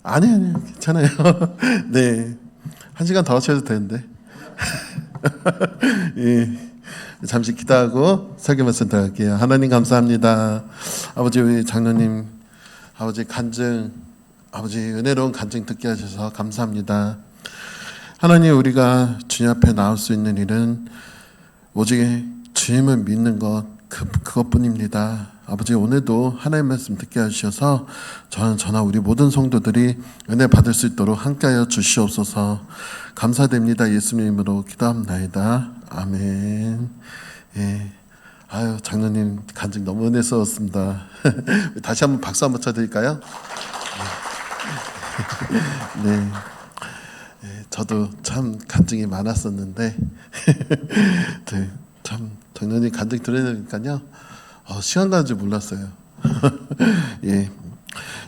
아니, 괜찮아요. 네. 1시간 더 하셔도 되는데. 예. 잠시 기도하고 설교 말씀 들어갈게요. 하나님 감사합니다. 아버지, 우리 장로님, 아버지 간증, 아버지 은혜로운 간증 듣게 하셔서 감사합니다. 하나님, 우리가 주님 앞에 나올 수 있는 일은 오직 주님을 믿는 것, 그것뿐입니다. 아버지, 오늘도 하나님 말씀 듣게 해주셔서 저나 우리 모든 성도들이 은혜 받을 수 있도록 함께하여 주시옵소서. 감사드립니다. 예수님 이름으로 기도합나이다. 아멘. 예. 아유, 장로님 간증 너무 은혜스러웠습니다. 다시 한번 박수 한번 쳐드릴까요? 네. 예, 저도 참 간증이 많았었는데 네, 참 장로님 간증 들으니까요 시간 가는 줄 몰랐어요. 예.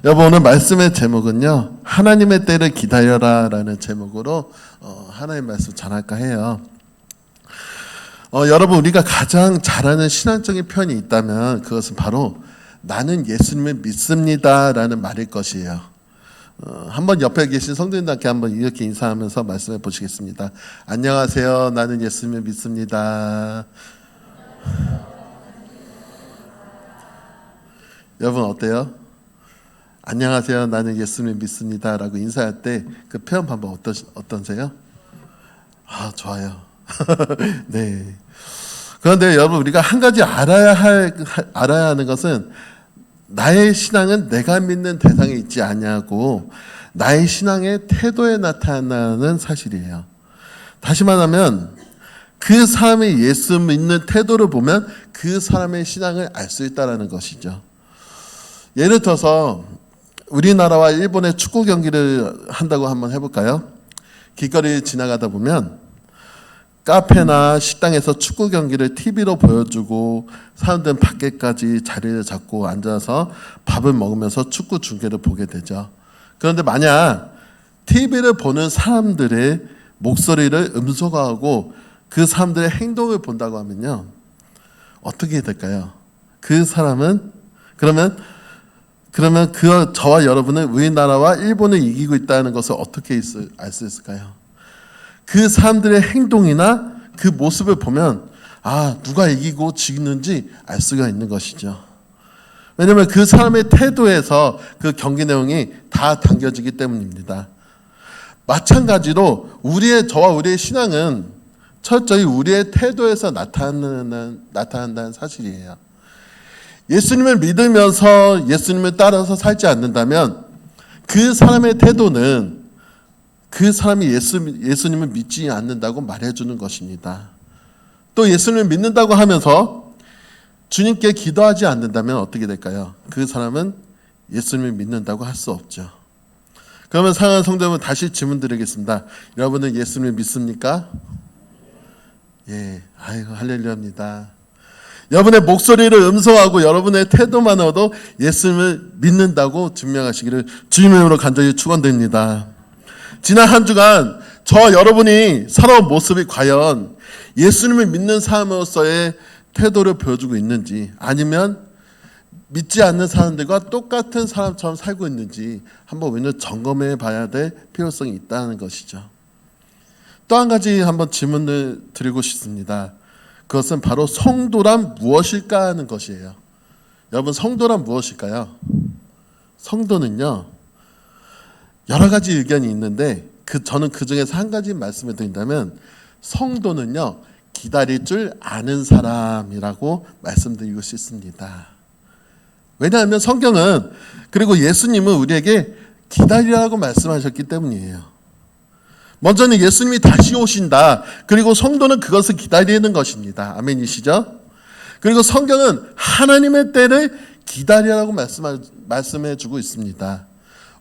여러분, 오늘 말씀의 제목은요, 하나님의 때를 기다려라 라는 제목으로 하나님 말씀 전할까 해요. 여러분, 우리가 가장 잘하는 신앙적인 표현이 있다면 그것은 바로 나는 예수님을 믿습니다 라는 말일 것이에요. 한번 옆에 계신 성도님들께 한번 이렇게 인사하면서 말씀해 보시겠습니다. 안녕하세요, 나는 예수님을 믿습니다. 여러분 어때요? 안녕하세요, 나는 예수님을 믿습니다 라고 인사할 때 그 표현 방법 어떠세요? 아, 좋아요. 네. 그런데 여러분, 우리가 한 가지 알아야 하는 것은 나의 신앙은 내가 믿는 대상에 있지 않냐고, 나의 신앙의 태도에 나타나는 사실이에요. 다시 말하면 그 사람이 예수 믿는 태도를 보면 그 사람의 신앙을 알 수 있다는 것이죠. 예를 들어서 우리나라와 일본의 축구 경기를 한다고 한번 해볼까요? 길거리 지나가다 보면 카페나 식당에서 축구 경기를 TV로 보여주고 사람들은 밖에까지 자리를 잡고 앉아서 밥을 먹으면서 축구 중계를 보게 되죠. 그런데 만약 TV를 보는 사람들의 목소리를 음소거하고 그 사람들의 행동을 본다고 하면요, 어떻게 될까요? 그 사람은 그러면 저와 여러분은 우리나라와 일본을 이기고 있다는 것을 어떻게 알 수 있을까요? 그 사람들의 행동이나 그 모습을 보면 누가 이기고 지는지 알 수가 있는 것이죠. 왜냐하면 그 사람의 태도에서 그 경기 내용이 다 담겨지기 때문입니다. 마찬가지로 저와 우리의 신앙은 철저히 우리의 태도에서 나타난다는 사실이에요. 예수님을 믿으면서 예수님을 따라서 살지 않는다면 그 사람의 태도는 그 사람이 예수님을 믿지 않는다고 말해주는 것입니다. 또 예수님을 믿는다고 하면서 주님께 기도하지 않는다면 어떻게 될까요? 그 사람은 예수님을 믿는다고 할 수 없죠. 그러면 사랑하는 성도님은 다시 질문 드리겠습니다. 여러분은 예수님을 믿습니까? 예, 아이고 할렐루야입니다. 여러분의 목소리를 음소하고 여러분의 태도만으로도 예수님을 믿는다고 증명하시기를 주님의 이름으로 간절히 축원드립니다. 지난 한 주간 저와 여러분이 살아온 모습이 과연 예수님을 믿는 사람으로서의 태도를 보여주고 있는지, 아니면 믿지 않는 사람들과 똑같은 사람처럼 살고 있는지 한번 우리는 점검해 봐야 될 필요성이 있다는 것이죠. 또 한 가지 한번 질문을 드리고 싶습니다. 그것은 바로 성도란 무엇일까 하는 것이에요. 여러분, 성도란 무엇일까요? 성도는요, 여러 가지 의견이 있는데 저는 그 중에서 한 가지 말씀을 드린다면, 성도는요, 기다릴 줄 아는 사람이라고 말씀드리고 싶습니다. 왜냐하면 성경은, 그리고 예수님은 우리에게 기다리라고 말씀하셨기 때문이에요. 먼저는 예수님이 다시 오신다. 그리고 성도는 그것을 기다리는 것입니다. 아멘이시죠? 그리고 성경은 하나님의 때를 기다리라고 말씀해 주고 있습니다.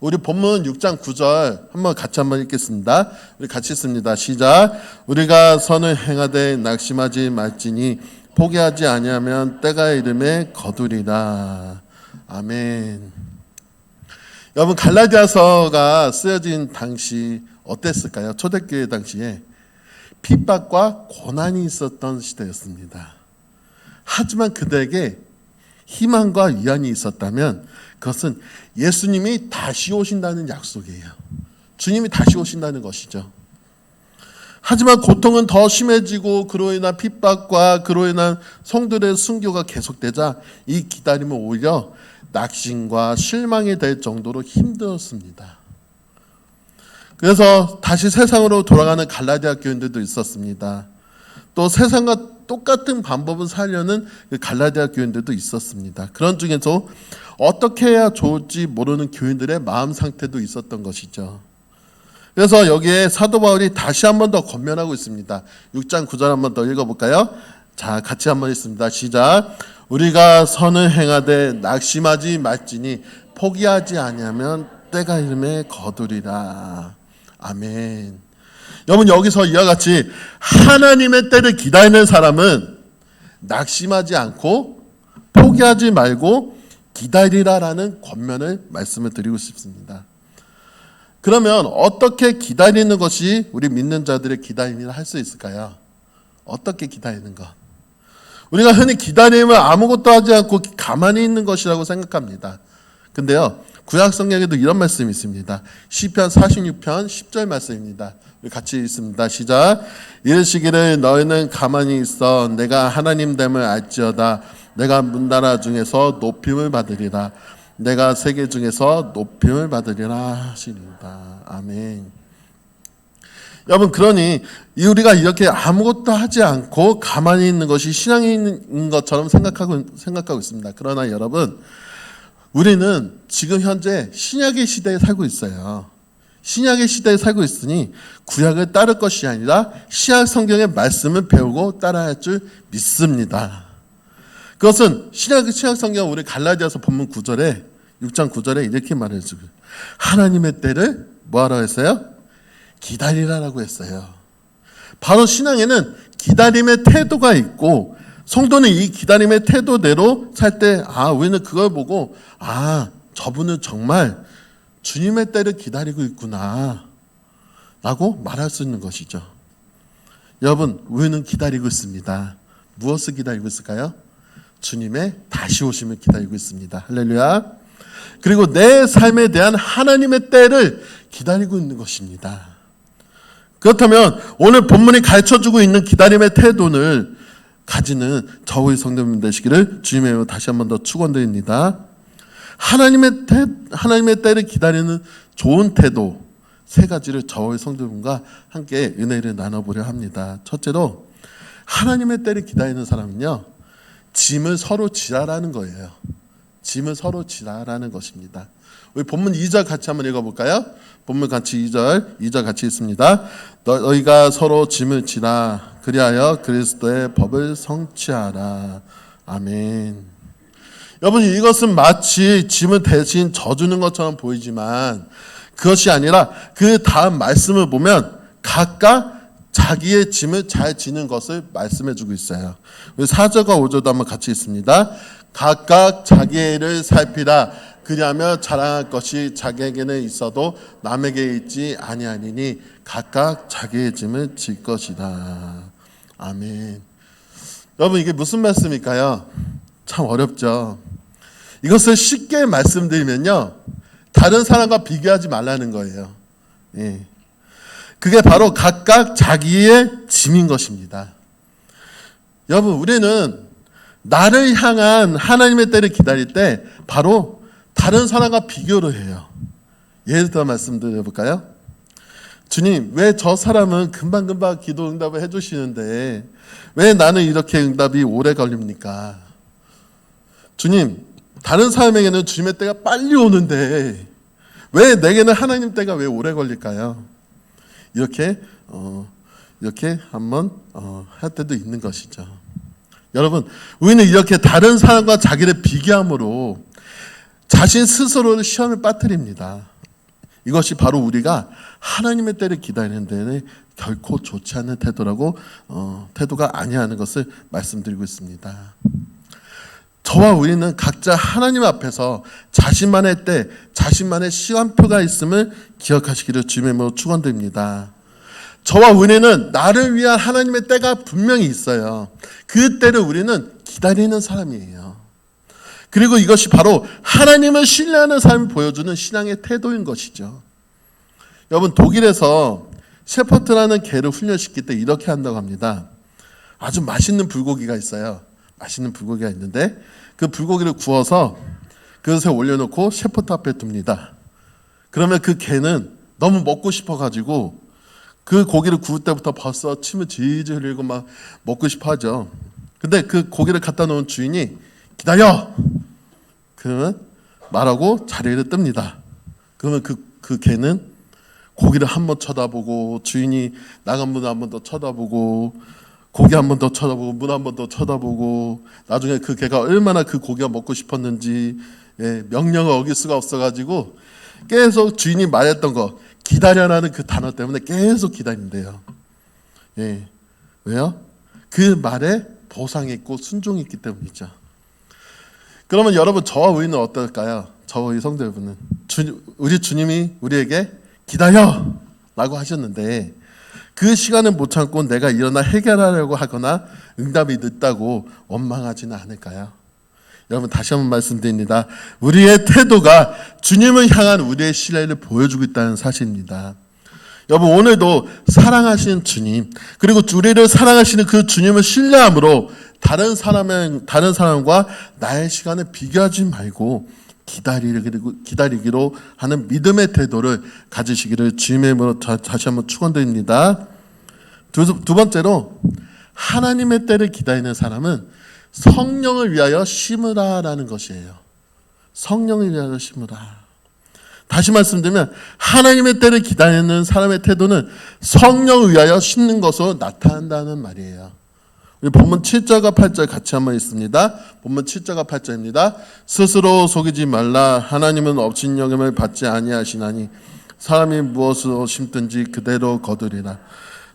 우리 본문 6장 9절 같이 한번 읽겠습니다. 우리 같이 읽습니다. 시작. 우리가 선을 행하되 낙심하지 말지니 포기하지 아니하면 때가 이름에 거두리라. 아멘. 여러분, 갈라디아서가 쓰여진 당시 어땠을까요? 초대교회 당시에 핍박과 고난이 있었던 시대였습니다. 하지만 그들에게 희망과 위안이 있었다면 그것은 예수님이 다시 오신다는 약속이에요. 주님이 다시 오신다는 것이죠. 하지만 고통은 더 심해지고 그로 인한 핍박과 그로 인한 성도들의 순교가 계속되자 이 기다림은 오히려 낙심과 실망이 될 정도로 힘들었습니다. 그래서 다시 세상으로 돌아가는 갈라디아 교인들도 있었습니다. 또 세상과 똑같은 방법을 살려는 갈라디아 교인들도 있었습니다. 그런 중에서 어떻게 해야 좋을지 모르는 교인들의 마음 상태도 있었던 것이죠. 그래서 여기에 사도 바울이 다시 한 번 더 권면하고 있습니다. 6장 9절 한 번 더 읽어볼까요? 자, 같이 한번 읽습니다. 시작. 우리가 선을 행하되 낙심하지 말지니 포기하지 아니하면 때가 이름에 거두리라. 아멘. 여러분, 여기서 이와 같이 하나님의 때를 기다리는 사람은 낙심하지 않고 포기하지 말고 기다리라라는 권면을 말씀을 드리고 싶습니다. 그러면 어떻게 기다리는 것이 우리 믿는 자들의 기다림이라 할 수 있을까요? 어떻게 기다리는 것? 우리가 흔히 기다림을 아무것도 하지 않고 가만히 있는 것이라고 생각합니다. 근데요, 구약 성경에도 이런 말씀이 있습니다. 시편 46편 10절 말씀입니다. 우리 같이 읽습니다. 시작. 이르시기를 너희는 가만히 있어 내가 하나님 됨을 알지어다. 내가 문나라 중에서 높임을 받으리라. 내가 세계 중에서 높임을 받으리라 하시니라. 아멘. 여러분, 그러니 우리가 이렇게 아무것도 하지 않고 가만히 있는 것이 신앙이 있는 것처럼 생각하고 있습니다. 그러나 여러분, 우리는 지금 현재 신약의 시대에 살고 있어요. 신약의 시대에 살고 있으니 구약을 따를 것이 아니라 신약 성경의 말씀을 배우고 따라야 할 줄 믿습니다. 그것은 신약 성경 우리 갈라디아서 본문 9절에 6장 9절에 이렇게 말해주고 하나님의 때를 뭐하라 했어요? 기다리라라고 했어요. 바로 신앙에는 기다림의 태도가 있고 성도는 이 기다림의 태도대로 살 때 우리는 그걸 보고 저분은 정말 주님의 때를 기다리고 있구나 라고 말할 수 있는 것이죠. 여러분, 우리는 기다리고 있습니다. 무엇을 기다리고 있을까요? 주님의 다시 오심을 기다리고 있습니다. 할렐루야. 그리고 내 삶에 대한 하나님의 때를 기다리고 있는 것입니다. 그렇다면 오늘 본문이 가르쳐주고 있는 기다림의 태도를 가지는 저의 성도님 되시기를 주님의 이름으로 다시 한 번 더 축원드립니다. 하나님의 때를 기다리는 좋은 태도 세 가지를 저의 성도님과 함께 은혜를 나눠보려 합니다. 첫째로 하나님의 때를 기다리는 사람은요, 짐을 서로 지라라는 거예요. 짐을 서로 지라라는 것입니다. 우리 본문 2절 같이 한번 읽어볼까요? 본문 같이 2절 같이 읽습니다. 너희가 서로 짐을 지라 그리하여 그리스도의 법을 성취하라. 아멘. 여러분, 이것은 마치 짐을 대신 져주는 것처럼 보이지만 그것이 아니라 그 다음 말씀을 보면 각각 자기의 짐을 잘 지는 것을 말씀해주고 있어요. 우리 4절과 5절도 한번 같이 읽습니다. 각각 자기의 일을 살피라. 그리하며 자랑할 것이 자기에게는 있어도 남에게 있지 아니하니니 각각 자기의 짐을 질 것이다. 아멘. 여러분, 이게 무슨 말씀일까요? 참 어렵죠. 이것을 쉽게 말씀드리면요, 다른 사람과 비교하지 말라는 거예요. 예. 그게 바로 각각 자기의 짐인 것입니다. 여러분, 우리는 나를 향한 하나님의 때를 기다릴 때 바로 다른 사람과 비교를 해요. 예를 들어 말씀드려볼까요? 주님, 왜 저 사람은 금방금방 기도 응답을 해주시는데 왜 나는 이렇게 응답이 오래 걸립니까? 주님, 다른 사람에게는 주님의 때가 빨리 오는데 왜 내게는 하나님 때가 왜 오래 걸릴까요? 이렇게 한번 할 때도 있는 것이죠. 여러분, 우리는 이렇게 다른 사람과 자기를 비교함으로 자신 스스로를 시험에 빠뜨립니다. 이것이 바로 우리가 하나님의 때를 기다리는 데는 결코 좋지 않은 태도가 아니하는 것을 말씀드리고 있습니다. 저와 우리는 각자 하나님 앞에서 자신만의 때, 자신만의 시간표가 있음을 기억하시기를 주님의 이름으로 축원드립니다. 저와 우리는 나를 위한 하나님의 때가 분명히 있어요. 그 때를 우리는 기다리는 사람이에요. 그리고 이것이 바로 하나님을 신뢰하는 삶을 보여주는 신앙의 태도인 것이죠. 여러분, 독일에서 셰퍼트라는 개를 훈련시킬 때 이렇게 한다고 합니다. 아주 맛있는 불고기가 있어요. 맛있는 불고기가 있는데 그 불고기를 구워서 그릇에 올려놓고 셰퍼트 앞에 둡니다. 그러면 그 개는 너무 먹고 싶어가지고 그 고기를 구울 때부터 벌써 침을 질질 흘리고 막 먹고 싶어 하죠. 근데 그 고기를 갖다 놓은 주인이 기다려! 그러면 말하고 자리를 뜹니다. 그러면 그 개는 고기를 한 번 쳐다보고 주인이 나간 문을 한 번 더 쳐다보고 고기 한 번 더 쳐다보고 문 한 번 더 쳐다보고 나중에 그 개가 얼마나 그 고기가 먹고 싶었는지 명령을 어길 수가 없어가지고 계속 주인이 말했던 거 기다려라는 그 단어 때문에 계속 기다린대요. 왜요? 그 말에 보상이 있고 순종이 있기 때문이죠. 그러면 여러분 저와 우리는 어떨까요? 저와 우리 성도 여러분은 우리 주님이 우리에게 기다려 라고 하셨는데 그 시간을 못 참고 내가 일어나 해결하려고 하거나 응답이 늦다고 원망하지는 않을까요? 여러분 다시 한번 말씀드립니다. 우리의 태도가 주님을 향한 우리의 신뢰를 보여주고 있다는 사실입니다. 여러분 오늘도 사랑하시는 주님 그리고 우리를 사랑하시는 그 주님을 신뢰함으로 다른 사람과 나의 시간을 비교하지 말고 기다리기로 하는 믿음의 태도를 가지시기를 주님의 이름으로 다시 한번 축원드립니다. 두 번째로 하나님의 때를 기다리는 사람은 성령을 위하여 심으라라는 것이에요. 성령을 위하여 심으라. 다시 말씀드리면 하나님의 때를 기다리는 사람의 태도는 성령을 위하여 심는 것으로 나타난다는 말이에요. 우리 본문 7절과 8절 같이 한번 읽습니다. 본문 7절과 8절입니다. 스스로 속이지 말라. 하나님은 업신 여김을 받지 아니하시나니 사람이 무엇으로 심든지 그대로 거두리라.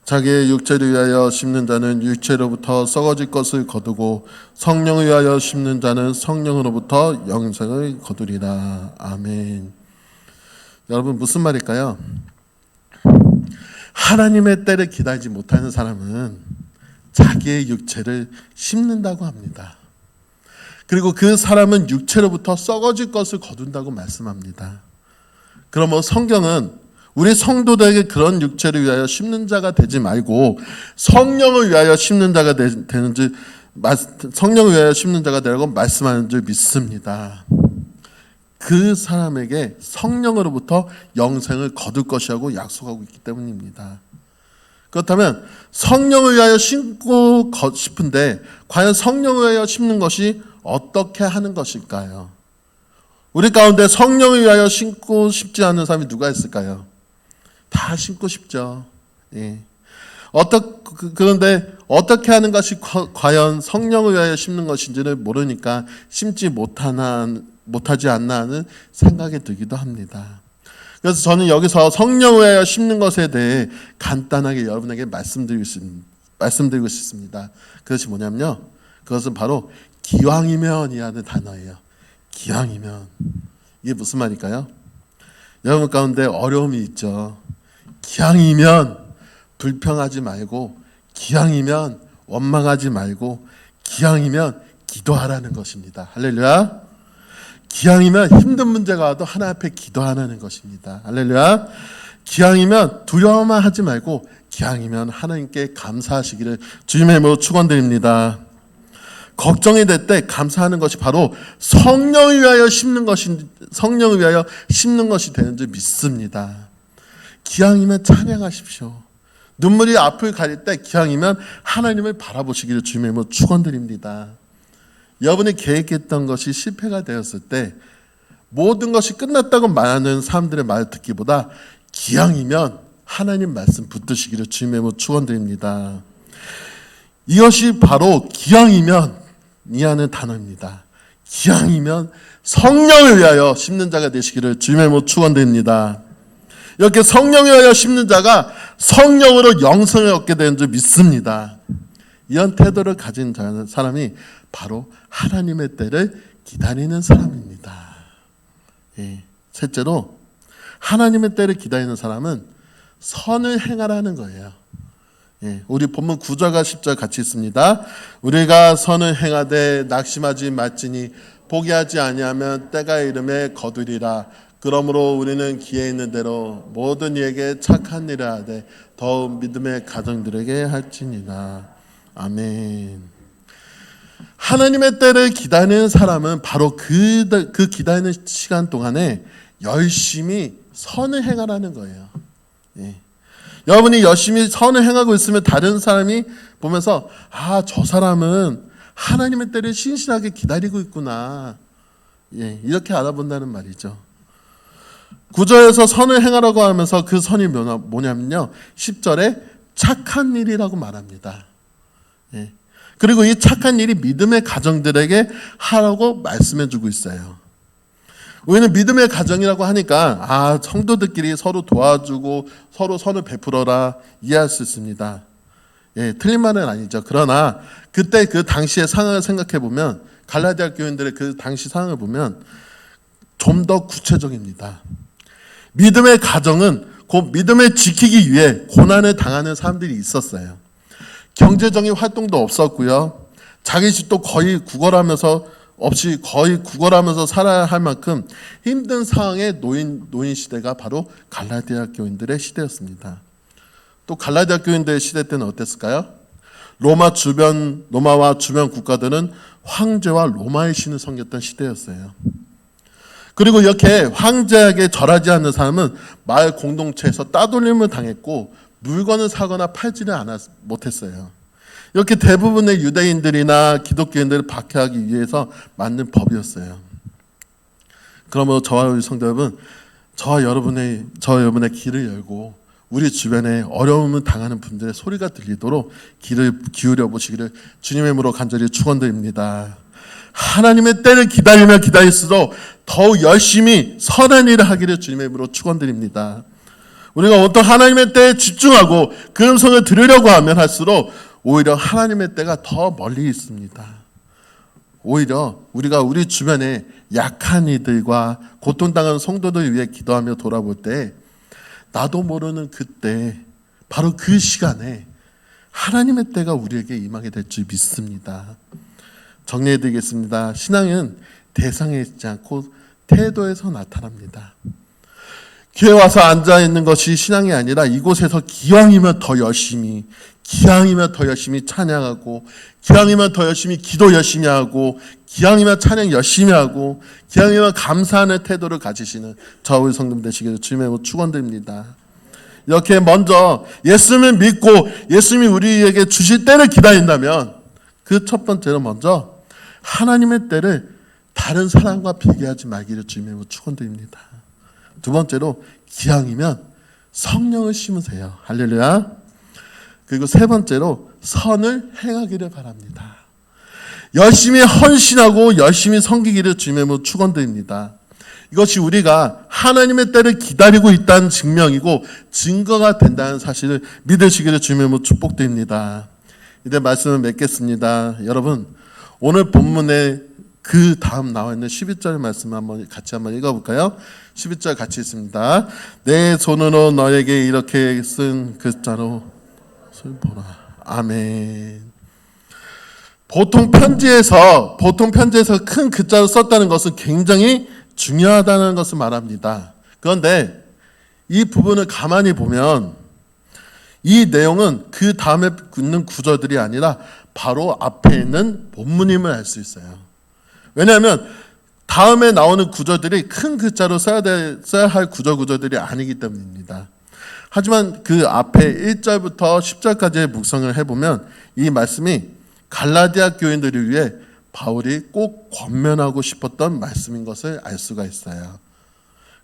자기의 육체를 위하여 심는 자는 육체로부터 썩어질 것을 거두고 성령을 위하여 심는 자는 성령으로부터 영생을 거두리라. 아멘. 여러분 무슨 말일까요? 하나님의 때를 기다리지 못하는 사람은 자기의 육체를 심는다고 합니다. 그리고 그 사람은 육체로부터 썩어질 것을 거둔다고 말씀합니다. 그러므로 성경은 우리 성도들에게 그런 육체를 위하여 심는 자가 되지 말고 성령을 위하여 심는 자가 되는지 성령을 위하여 심는 자가 되라고 말씀하는 줄 믿습니다. 그 사람에게 성령으로부터 영생을 거둘 것이라고 약속하고 있기 때문입니다. 그렇다면 성령을 위하여 심고 싶은데 과연 성령을 위하여 심는 것이 어떻게 하는 것일까요? 우리 가운데 성령을 위하여 심고 싶지 않은 사람이 누가 있을까요? 다 심고 싶죠. 그런데 어떻게 하는 것이 과연 성령을 위하여 심는 것인지를 모르니까 심지 못하지 않나 하는 생각이 들기도 합니다. 그래서 저는 여기서 성령을 위하여 심는 것에 대해 간단하게 여러분에게 말씀드리고 싶습니다. 그것이 뭐냐면요. 그것은 바로 기왕이면이라는 단어예요. 기왕이면. 이게 무슨 말일까요? 여러분 가운데 어려움이 있죠. 기왕이면 불평하지 말고 기왕이면 원망하지 말고 기왕이면 기도하라는 것입니다. 할렐루야. 기왕이면 힘든 문제가 와도 하나님 앞에 기도하라는 것입니다. 할렐루야. 기왕이면 두려워만 하지 말고 기왕이면 하나님께 감사하시기를 주님의 이름으로 축원드립니다. 걱정이 될 때 감사하는 것이 바로 성령을 위하여 심는 것이 되는 줄 믿습니다. 기왕이면 찬양하십시오. 눈물이 앞을 가릴 때 기왕이면 하나님을 바라보시기를 주님의 이름으로 축원드립니다. 여러분이 계획했던 것이 실패가 되었을 때 모든 것이 끝났다고 말하는 사람들의 말을 듣기보다 기왕이면 하나님 말씀 붙드시기를 주님의 이름으로 축원드립니다. 이것이 바로 기왕이면이라는 단어입니다. 기왕이면 성령을 위하여 심는 자가 되시기를 주님의 이름으로 축원드립니다. 이렇게 성령을 위하여 심는 자가 성령으로 영생을 얻게 되는 줄 믿습니다. 이런 태도를 가진 사람이 바로 하나님의 때를 기다리는 사람입니다. 셋째로 하나님의 때를 기다리는 사람은 선을 행하라는 거예요. 우리 본문 9절과 10절 같이 있습니다. 우리가 선을 행하되 낙심하지 말지니 포기하지 아니하면 때가 이름에 거두리라. 그러므로 우리는 기회 있는 대로 모든 이에게 착한 일을 하되 더욱 믿음의 가정들에게 할지니라. 아멘. 하나님의 때를 기다리는 사람은 바로 그 기다리는 시간 동안에 열심히 선을 행하라는 거예요. 예. 여러분이 열심히 선을 행하고 있으면 다른 사람이 보면서 저 사람은 하나님의 때를 신실하게 기다리고 있구나. 예, 이렇게 알아본다는 말이죠. 9절에서 선을 행하라고 하면서 그 선이 뭐냐면요. 10절에 착한 일이라고 말합니다. 예. 그리고 이 착한 일이 믿음의 가정들에게 하라고 말씀해주고 있어요. 우리는 믿음의 가정이라고 하니까 성도들끼리 서로 도와주고 서로 선을 베풀어라 이해할 수 있습니다. 예, 틀린 말은 아니죠. 그러나 그때 그 당시의 상황을 생각해 보면 갈라디아 교인들의 그 당시 상황을 보면 좀 더 구체적입니다. 믿음의 가정은 곧 믿음을 지키기 위해 고난을 당하는 사람들이 있었어요. 경제적인 활동도 없었고요. 자기 집도 거의 구걸하면서 살아야 할 만큼 힘든 상황의 노인 시대가 바로 갈라디아 교인들의 시대였습니다. 또 갈라디아 교인들의 시대 때는 어땠을까요? 로마와 주변 국가들은 황제와 로마의 신을 섬겼던 시대였어요. 그리고 이렇게 황제에게 절하지 않는 사람은 마을 공동체에서 따돌림을 당했고 물건을 사거나 팔지를 못했어요. 이렇게 대부분의 유대인들이나 기독교인들을 박해하기 위해서 만든 법이었어요. 그러므로 저와 우리 성도 여러분, 저와 여러분의 귀를 열고 우리 주변에 어려움을 당하는 분들의 소리가 들리도록 귀를 기울여 보시기를 주님의 이름으로 간절히 축원드립니다. 하나님의 때를 기다리면 기다릴수록 더욱 열심히 선한 일을 하기를 주님의 이름으로 축원드립니다. 우리가 어떤 하나님의 때에 집중하고 그 음성을 들으려고 하면 할수록 오히려 하나님의 때가 더 멀리 있습니다. 오히려 우리가 우리 주변에 약한 이들과 고통당하는 성도들 위해 기도하며 돌아볼 때 나도 모르는 그때 바로 그 시간에 하나님의 때가 우리에게 임하게 될 줄 믿습니다. 정리해드리겠습니다. 신앙은 대상에 있지 않고 태도에서 나타납니다. 교회 와서 앉아있는 것이 신앙이 아니라 이곳에서 기왕이면 더 열심히 찬양하고, 기왕이면 더 열심히 기도 열심히 하고, 기왕이면 찬양 열심히 하고, 기왕이면 감사하는 태도를 가지시는 저와 우리 성도님 되시기를 주님의 축원드립니다. 이렇게 먼저 예수님을 믿고 예수님이 우리에게 주실 때를 기다린다면 그 첫 번째로 먼저 하나님의 때를 다른 사람과 비교하지 말기를 주님의 축원드립니다. 두 번째로 기왕이면 성령을 심으세요. 할렐루야. 그리고 세 번째로 선을 행하기를 바랍니다. 열심히 헌신하고 열심히 섬기기를 주님의 축원드립니다. 이것이 우리가 하나님의 때를 기다리고 있다는 증명이고 증거가 된다는 사실을 믿으시기를 주님의 축복드립니다. 이제 말씀을 맺겠습니다. 여러분, 오늘 본문에 그 다음 나와 있는 12절 말씀 같이 한번 읽어볼까요? 12절 같이 읽습니다. 내 손으로 너에게 이렇게 쓴 글자로 보라. 아멘. 보통 편지에서 큰 글자로 썼다는 것은 굉장히 중요하다는 것을 말합니다. 그런데 이 부분을 가만히 보면 이 내용은 그 다음에 있는 구절들이 아니라 바로 앞에 있는 본문임을 알 수 있어요. 왜냐하면 다음에 나오는 구절들이 큰 글자로 써야 할 구절들이 아니기 때문입니다. 하지만 그 앞에 1절부터 10절까지의 묵상을 해보면 이 말씀이 갈라디아 교인들을 위해 바울이 꼭 권면하고 싶었던 말씀인 것을 알 수가 있어요.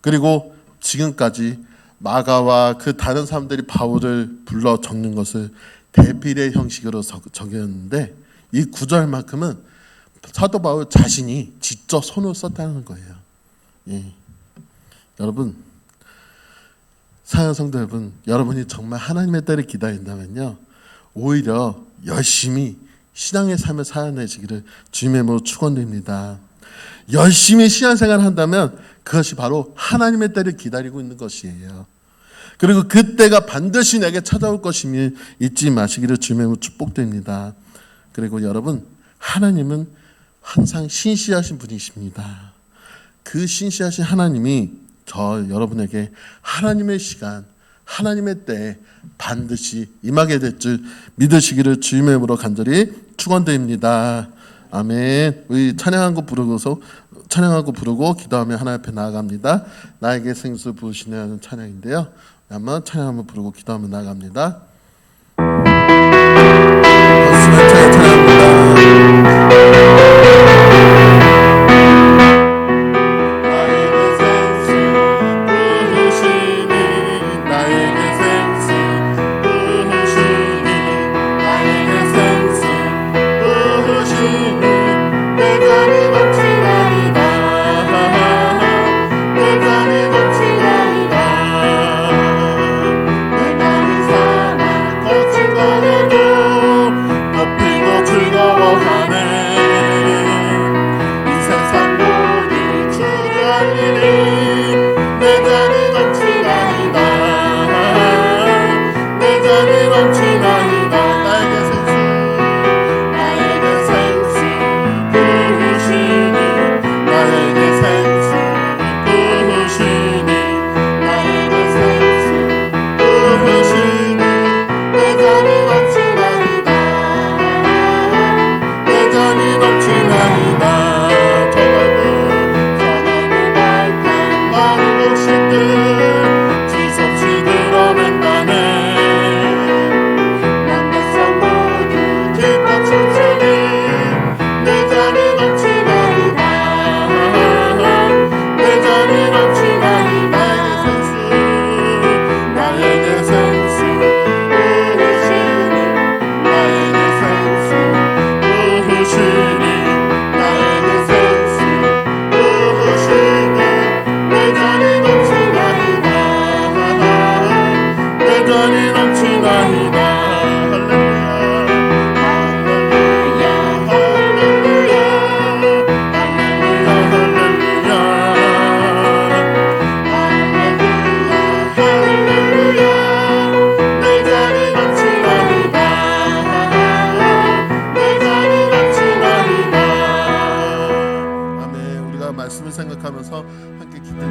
그리고 지금까지 마가와 그 다른 사람들이 바울을 불러 적는 것을 대필의 형식으로 적였는데 이 구절만큼은 사도 바울 자신이 직접 손을 썼다는 거예요. 예. 여러분, 사랑하는 성도 여러분, 여러분이 정말 하나님의 때를 기다린다면요, 오히려 열심히 신앙의 삶을 살아내시기를 주님의 이름으로 축원드립니다. 열심히 신앙생활을 한다면 그것이 바로 하나님의 때를 기다리고 있는 것이에요. 그리고 그 때가 반드시 내게 찾아올 것임을 잊지 마시기를 주님의 이름으로 축복드립니다. 그리고 여러분, 하나님은 항상 신실하신 분이십니다. 그 신실하신 하나님이 여러분에게 하나님의 시간, 하나님의 때에 반드시 임하게 될 줄 믿으시기를 주님의 이름으로 간절히 축원드립니다. 아멘. 우리 찬양하고 부르고 기도하며 하나님 앞에 나아갑니다. 나에게 생수 부으시는 찬양인데요. 한번 찬양 한번 부르고 기도하며 나아갑니다.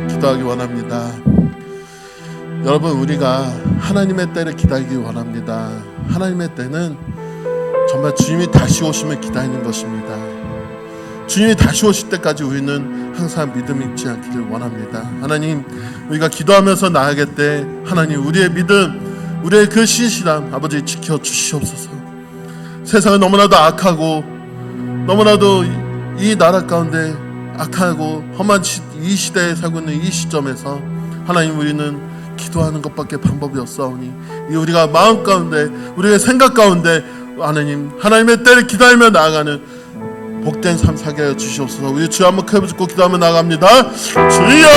기도하기 원합니다. 여러분, 우리가 하나님의 때를 기다리기 원합니다. 하나님의 때는 정말 주님이 다시 오시면 기다리는 것입니다. 주님이 다시 오실 때까지 우리는 항상 믿음 잃지 않기를 원합니다. 하나님, 우리가 기도하면서 나아갈 때 하나님, 우리의 믿음, 우리의 그 신실함 아버지 지켜주시옵소서. 세상은 너무나도 악하고 너무나도 이 나라 가운데 악하고 험한 이 시대에 살고 있는 이 시점에서 하나님, 우리는 기도하는 것밖에 방법이 없사오니 우리가 마음 가운데, 우리의 생각 가운데 하나님의 때를 기다리며 나아가는 복된 삶 살게 하여 주시옵소서. 우리 주 한번 크게 붙고 기도하며 나아갑니다. 주여!